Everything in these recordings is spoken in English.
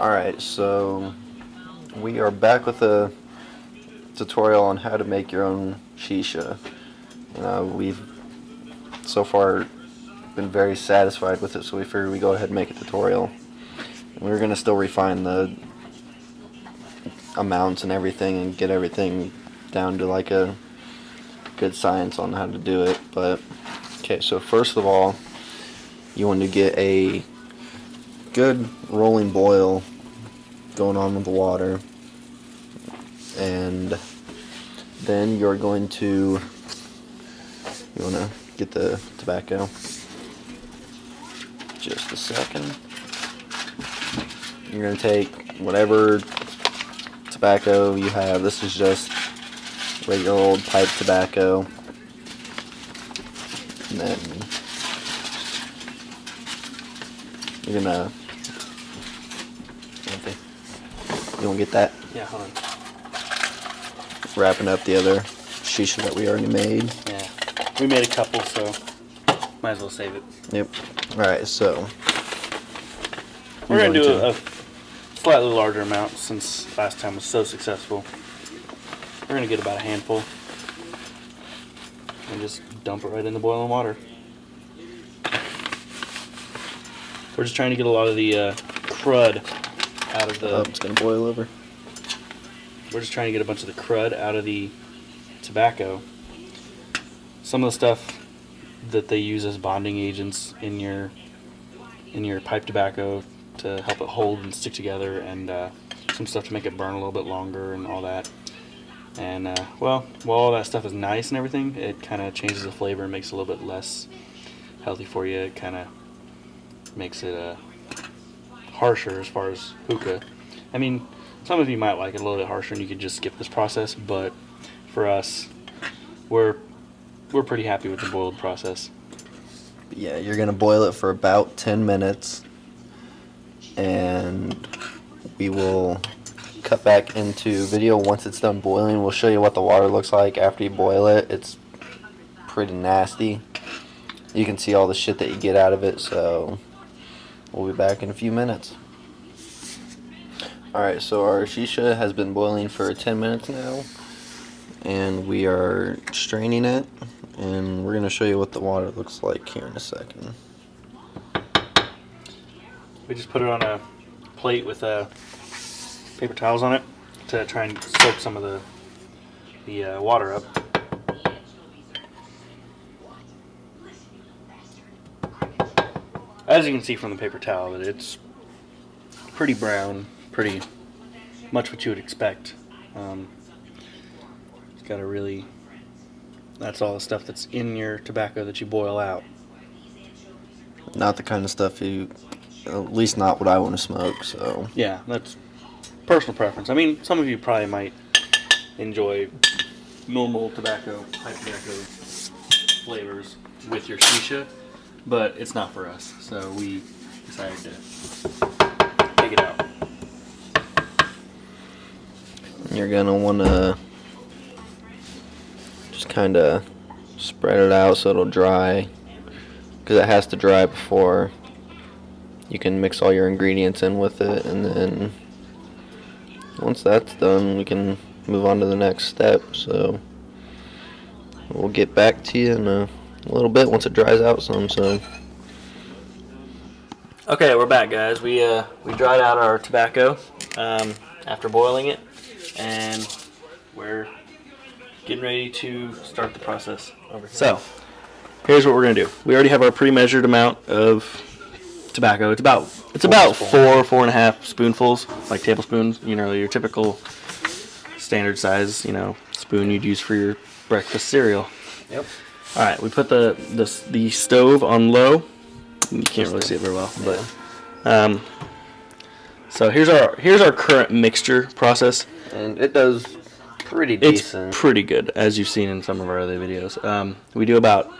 Alright, so we are back with a tutorial on how to make your own shisha. We've so far been very satisfied with it, so we figured we'd go ahead and make a tutorial. And we're going to still refine the amounts and everything and get everything down to like a good science on how to do it. But okay, so first of all, you want to get a good rolling boil going on with the water, and then you want to get the tobacco. Just a second. You're going to take whatever tobacco you have. This is just regular old pipe tobacco. And then you're going to you want to get that? Yeah, hold on. Wrapping up the other shisha that we already made. Yeah, we made a couple, so might as well save it. Yep. Alright, so we're going to do a slightly larger amount since last time was so successful. We're going to get about a handful and just dump it right in the boiling water. We're just trying to get a lot of the crud out of the... Oh, it's going to boil over. We're just trying to get a bunch of the crud out of the tobacco. Some of the stuff that they use as bonding agents in your pipe tobacco to help it hold and stick together, and some stuff to make it burn a little bit longer and all that. And well, while all that stuff is nice and everything, it kind of changes the flavor and makes it a little bit less healthy for you. It kind of makes it harsher as far as hookah. I mean, some of you might like it a little bit harsher and you could just skip this process, but for us, we're pretty happy with the boiled process. Yeah, you're going to boil it for about 10 minutes, and we will cut back into video once it's done boiling. We'll show you what the water looks like after you boil it. It's pretty nasty. You can see all the shit that you get out of it, so we'll be back in a few minutes. Alright, so our shisha has been boiling for 10 minutes now, and we are straining it, and we're going to show you what the water looks like here in a second. We just put it on a plate with paper towels on it to try and soak some of the water up. As you can see from the paper towel, it's pretty brown, pretty much what you would expect. It's got a really, that's all the stuff that's in your tobacco that you boil out. Not the kind of stuff at least not what I want to smoke, so. Yeah, that's personal preference. I mean, some of you probably might enjoy normal tobacco, pipe tobacco flavors with your shisha, but it's not for us, so we decided to take it out. You're going to want to just kind of spread it out so it'll dry, because it has to dry before you can mix all your ingredients in with it, and then once that's done we can move on to the next step. So we'll get back to you in a little bit once it dries out some. So okay, we're back, guys. We dried out our tobacco after boiling it, and we're getting ready to start the process over here. So here's what we're gonna do. We already have our pre-measured amount of tobacco. It's about 4.5 spoonfuls, like tablespoons. You know, your typical standard size, spoon you'd use for your breakfast cereal. Yep. All right, we put the stove on low. You can't really see it very well, but so here's our current mixture process, and it does pretty decent. It's pretty good, as you've seen in some of our other videos. We do about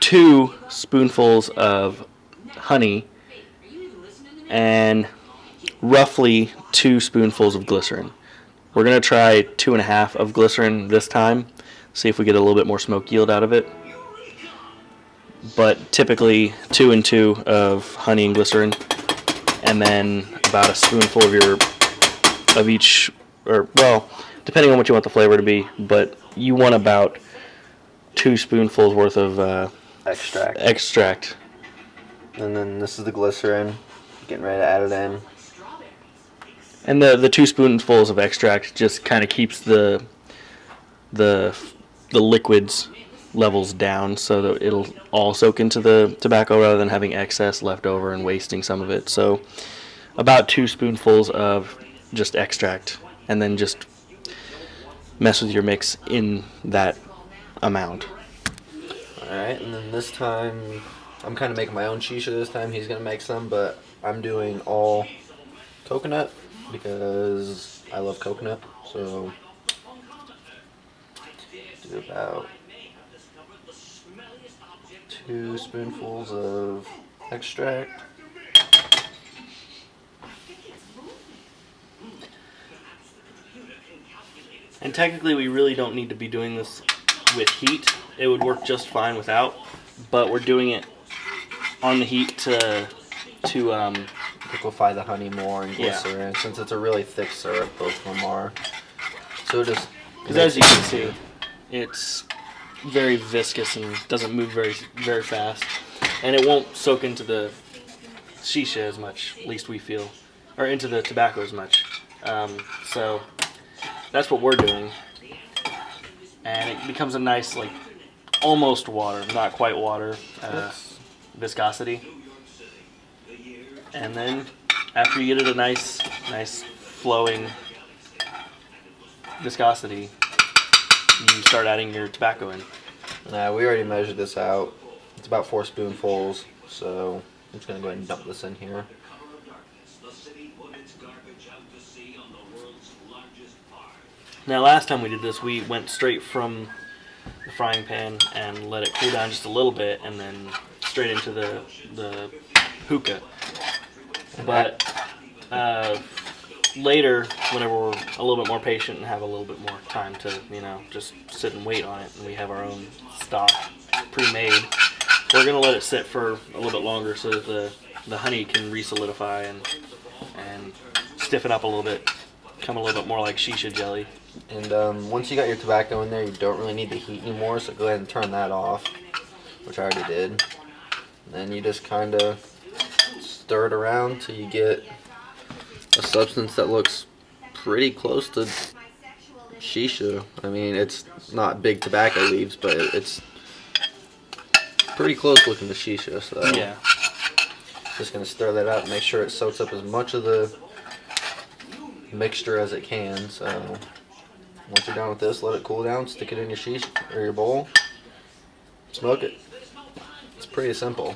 2 spoonfuls of honey and roughly 2 spoonfuls of glycerin. We're going to try 2.5 of glycerin this time, see if we get a little bit more smoke yield out of it. But typically 2 and 2 of honey and glycerin, and then about a spoonful of each, or well, depending on what you want the flavor to be, but you want about 2 spoonfuls worth of extract. And then this is the glycerin. Getting ready to add it in. And the 2 spoonfuls of extract just kind of keeps the liquids levels down, so that it'll all soak into the tobacco rather than having excess left over and wasting some of it. So about 2 spoonfuls of just extract, and then just mess with your mix in that amount. Alright, and then this time, I'm kind of making my own shisha this time. He's going to make some, but I'm doing all coconut because I love coconut. So, do about 2 spoonfuls of extract. And technically we really don't need to be doing this with heat. It would work just fine without, but we're doing it on the heat to liquefy the honey more and glycerin, since it's a really thick syrup, both of them are. So just, because as you can see, it's very viscous and doesn't move very fast, and it won't soak into the shisha as much, at least we feel, or into the tobacco as much. So that's what we're doing, and it becomes a nice, like, almost water, not quite water, viscosity. And then after you get it a nice flowing viscosity, you start adding your tobacco in. We already measured this out. It's about 4 spoonfuls, so I'm just going to go ahead and dump this in here. Now last time we did this, we went straight from the frying pan and let it cool down just a little bit, and then straight into the hookah. But later, whenever we're a little bit more patient and have a little bit more time to, just sit and wait on it, and we have our own stock pre-made, we're going to let it sit for a little bit longer so that the honey can re-solidify and stiffen up a little bit, become a little bit more like shisha jelly. And once you got your tobacco in there, you don't really need the heat anymore, so go ahead and turn that off, which I already did. And then you just kind of stir it around till you get a substance that looks pretty close to shisha. I mean, it's not big tobacco leaves, but it's pretty close looking to shisha. So yeah, just gonna stir that out and make sure it soaks up as much of the mixture as it can. So once you're done with this, let it cool down, stick it in your shisha or your bowl, smoke it. It's pretty simple.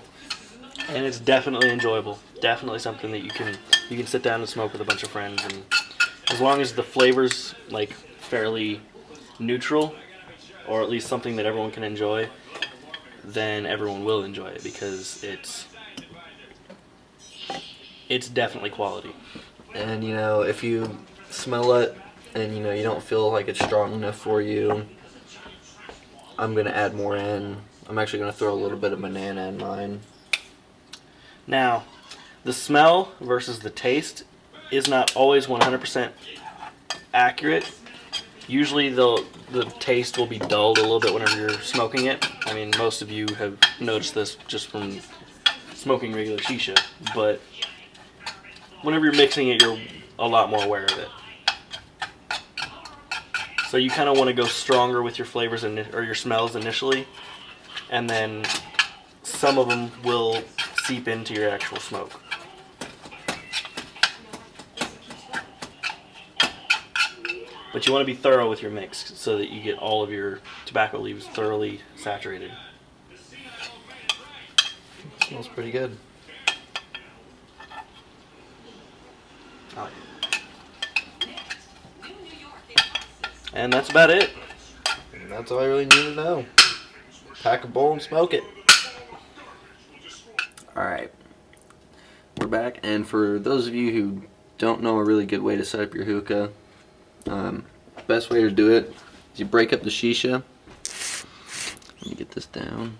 And it's definitely enjoyable. Definitely something that you can sit down and smoke with a bunch of friends, and as long as the flavor's like fairly neutral, or at least something that everyone can enjoy, then everyone will enjoy it, because it's definitely quality. And if you smell it and you don't feel like it's strong enough for you, I'm gonna add more in. I'm actually gonna throw a little bit of banana in mine. Now, the smell versus the taste is not always 100% accurate. Usually the taste will be dulled a little bit whenever you're smoking it. I mean, most of you have noticed this just from smoking regular shisha, but whenever you're mixing it, you're a lot more aware of it. So you kind of want to go stronger with your flavors or your smells initially, and then some of them will seep into your actual smoke. But you want to be thorough with your mix so that you get all of your tobacco leaves thoroughly saturated. It smells pretty good. And that's about it. And that's all I really need to know. Pack a bowl and smoke it. Alright, we're back, and for those of you who don't know a really good way to set up your hookah, best way to do it is you break up the shisha. Let me get this down.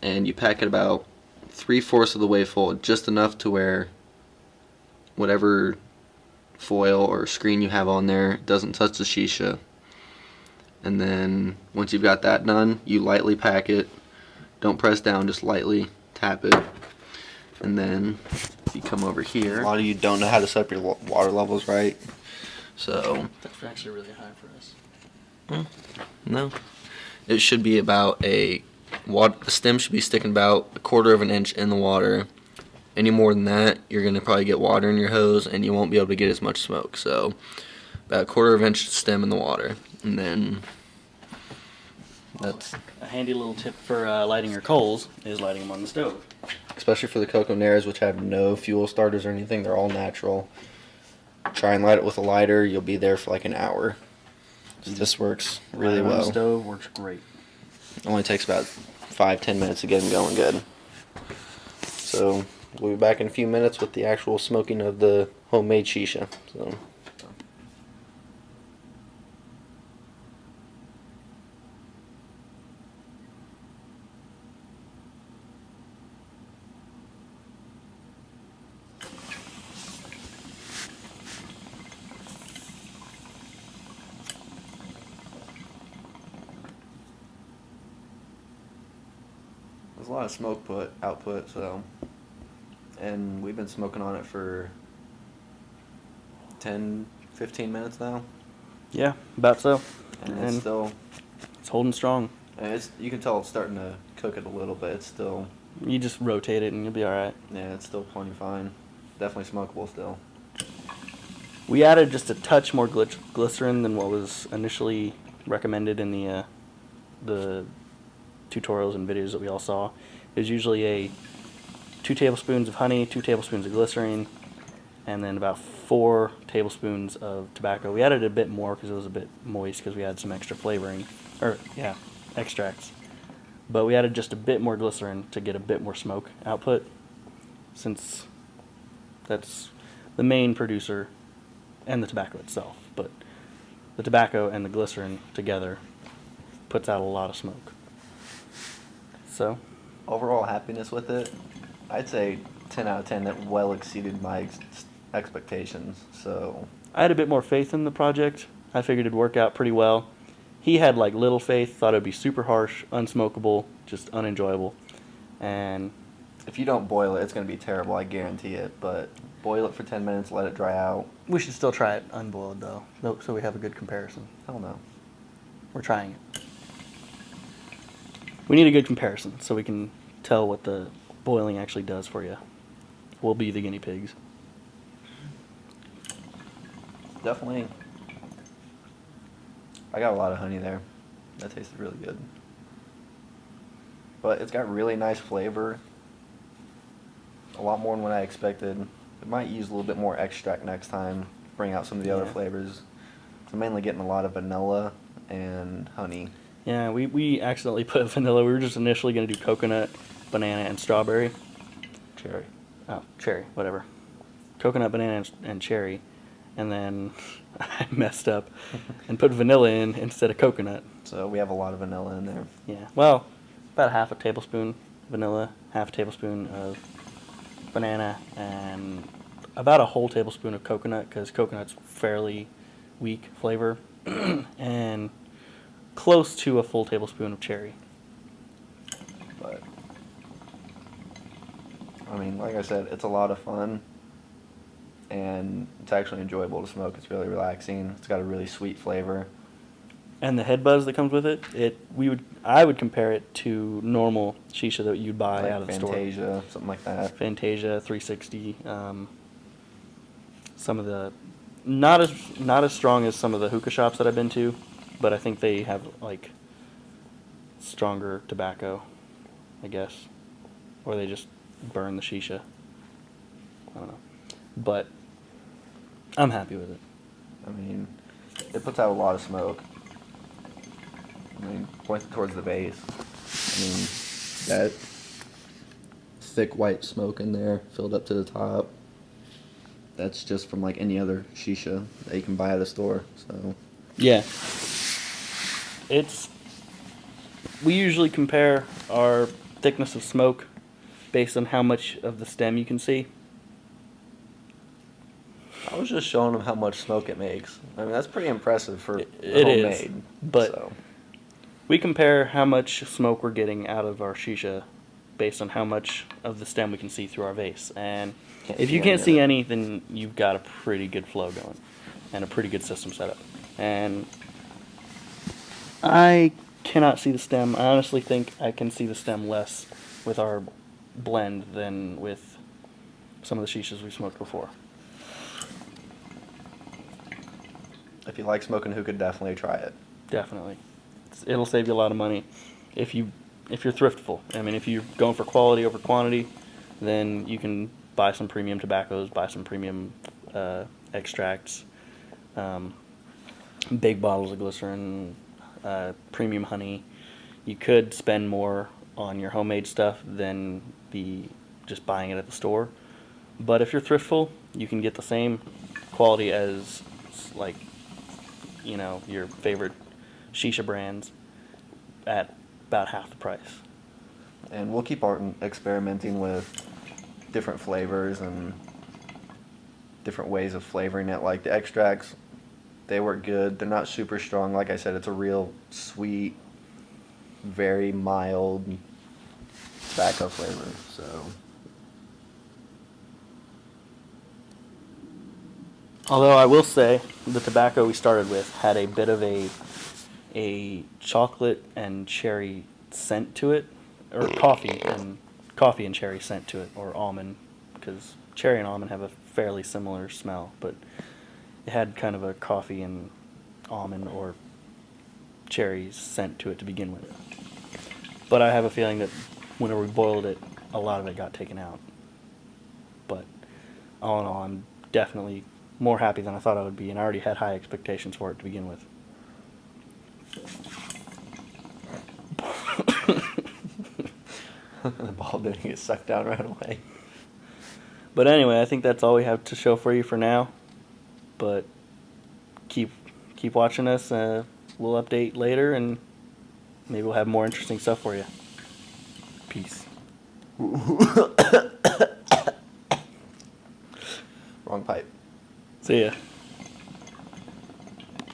And you pack it about 3/4 of the way full, just enough to where whatever foil or screen you have on there doesn't touch the shisha. And then once you've got that done, you lightly pack it. Don't press down, just lightly tap it. And then if you come over here, a lot of you don't know how to set up your water levels right. So That's actually really high for us. no, it should be about the stem should be sticking about 1/4 of an inch in the water. Any more than that, you're going to probably get water in your hose and you won't be able to get as much smoke. So about 1/4 of an inch stem in the water. And then that's a handy little tip for lighting your coals is lighting them on the stove. Especially for the Coconeras, which have no fuel starters or anything. They're all natural. Try and light it with a lighter. You'll be there for like an hour. This works really Light it on well. the stove works great. It only takes about 5-10 minutes to get them going good. So we'll be back in a few minutes with the actual smoking of the homemade shisha. So. There's a lot of smoke output, and we've been smoking on it for 10-15 minutes now. Yeah, about so. And And it's holding strong. you can tell it's starting to cook it a little bit. It's still, You just rotate it and you'll be alright. yeah, it's still plenty fine. Definitely smokable still. We added just a touch more glycerin than what was initially recommended in the tutorials and videos that we all saw. It was usually 2 tablespoons of honey, 2 tablespoons of glycerin, and then about 4 tablespoons of tobacco. We added a bit more because it was a bit moist because we had some extra flavoring, extracts. But we added just a bit more glycerin to get a bit more smoke output, since that's the main producer and the tobacco itself. But the tobacco and the glycerin together puts out a lot of smoke. So Overall happiness with it, I'd say 10 out of 10. That well exceeded my expectations. So I had a bit more faith in the project. I figured it'd work out pretty well. He had like little faith, thought it'd be super harsh, unsmokable, just unenjoyable. And if you don't boil it, it's going to be terrible, I guarantee it. But boil it for 10 minutes, let it dry out. we should still try it unboiled though, so we have a good comparison. Hell no. We're trying it. We need a good comparison so we can tell what the boiling actually does for you. We'll be the guinea pigs. Definitely. I got a lot of honey there. That tasted really good. But it's got really nice flavor. A lot more than what I expected. It might use a little bit more extract next time. Bring out some of the other flavors. So I'm mainly getting a lot of vanilla and honey. Yeah, we accidentally put vanilla. We were just initially going to do coconut, banana, and strawberry. Cherry. Oh, cherry, whatever. Coconut, banana, and cherry. And then I messed up and put vanilla in instead of coconut. So we have a lot of vanilla in there. Yeah, well, about 1/2 tablespoon vanilla, 1/2 tablespoon of banana, and about a whole tablespoon of coconut, because coconut's fairly weak flavor, and close to a full tablespoon of cherry. But I mean, like I said, it's a lot of fun, and it's actually enjoyable to smoke. It's really relaxing. It's got a really sweet flavor. And the head buzz that comes with it, I would compare it to normal shisha that you'd buy Like out of the store. Fantasia, something like that. Fantasia, 360. Some of the not as strong as some of the hookah shops that I've been to, but I think they have like stronger tobacco, I guess, or they just burn the shisha. I don't know, but I'm happy with it. I mean, it puts out a lot of smoke. I mean, point towards the base. I mean, that thick white smoke in there, filled up to the top. That's just from like any other shisha that you can buy at a store. So Yeah. We usually compare our thickness of smoke based on how much of the stem you can see. I was just showing them how much smoke it makes. I mean, that's pretty impressive for It is, homemade. but So. we compare how much smoke we're getting out of our shisha based on how much of the stem we can see through our vase. And Can't if see you any can't of see it. any, then you've got a pretty good flow going and a pretty good system set up. And I cannot see the stem. I honestly think I can see the stem less with our blend than with some of the shishas we smoked before. If you like smoking hookah, definitely try it. Definitely, it'll save you a lot of money if you're thriftful. I mean, if you're going for quality over quantity, then you can buy some premium tobaccos, buy some premium extracts, um, big bottles of glycerin, premium honey. You could spend more on your homemade stuff than be just buying it at the store. But if you're thriftful, you can get the same quality as like your favorite shisha brands at about half the price. And we'll keep on experimenting with different flavors and different ways of flavoring it. Like the extracts, they work good. They're not super strong. Like I said, it's a real sweet, very mild tobacco flavor. So. Although I will say the tobacco we started with had a bit of a chocolate and cherry scent to it, or coffee and cherry scent to it, or almond, because cherry and almond have a fairly similar smell, but it had kind of a coffee and almond or cherry scent to it to begin with. But I have a feeling that whenever we boiled it, a lot of it got taken out. But all in all, I'm definitely more happy than I thought I would be, and I already had high expectations for it to begin with. The ball didn't get sucked down right away. But anyway, I think that's all we have to show for you for now. But keep watching us. We'll update later, and maybe we'll have more interesting stuff for you. Peace. Wrong pipe. See ya.